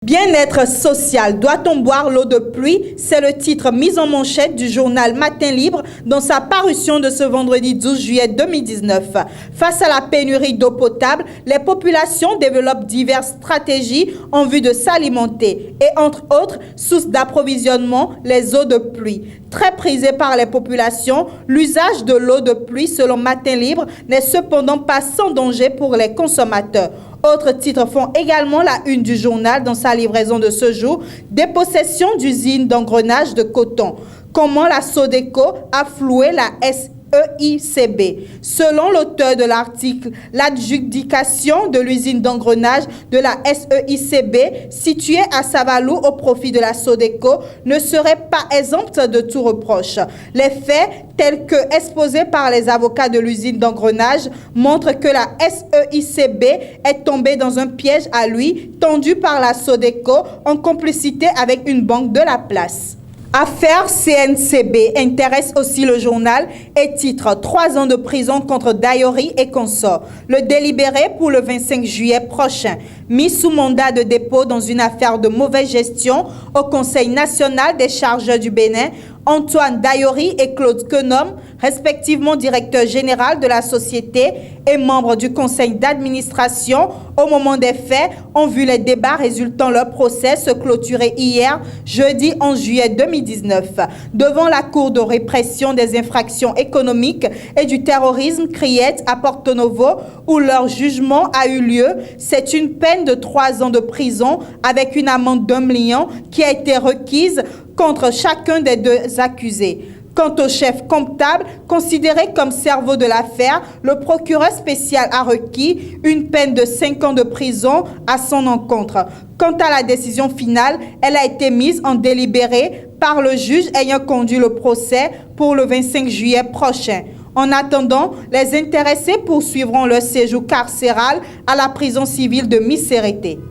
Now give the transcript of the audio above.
Bien-être social, doit-on boire l'eau de pluie? C'est le titre mis en manchette du journal Matin Libre dans sa parution de ce vendredi 12 juillet 2019. Face à la pénurie d'eau potable, les populations développent diverses stratégies en vue de s'alimenter et entre autres, sources d'approvisionnement, les eaux de pluie. Très prisé par les populations, l'usage de l'eau de pluie selon Matin Libre n'est cependant pas sans danger pour les consommateurs. Autres titres font également la une du journal dans sa livraison de ce jour, dépossession d'usines d'engrenage de coton. Comment la Sodeco a floué la SEICB. Selon l'auteur de l'article, l'adjudication de l'usine d'engrenage de la SEICB située à Savalou au profit de la Sodeco ne serait pas exempte de tout reproche. Les faits, tels que exposés par les avocats de l'usine d'engrenage, montrent que la SEICB est tombée dans un piège à lui, tendu par la Sodeco en complicité avec une banque de la place. Affaire CNCB intéresse aussi le journal et titre 3 ans de prison contre Dayori et consorts. Le délibéré pour le 25 juillet prochain, mis sous mandat de dépôt dans une affaire de mauvaise gestion au Conseil national des chargeurs du Bénin, Antoine Dayori et Claude Quenom, respectivement directeur général de la société et membre du conseil d'administration, au moment des faits, ont vu les débats résultant leur procès se clôturer hier, jeudi 11 juillet 2019, devant la Cour de répression des infractions économiques et du terrorisme Criette à Porto Novo, où leur jugement a eu lieu. C'est une peine de 3 ans de prison avec une amende d'1 million qui a été requise contre chacun des deux accusés. Quant au chef comptable, considéré comme cerveau de l'affaire, le procureur spécial a requis une peine de 5 ans de prison à son encontre. Quant à la décision finale, elle a été mise en délibéré par le juge ayant conduit le procès pour le 25 juillet prochain. En attendant, les intéressés poursuivront leur séjour carcéral à la prison civile de Missérété.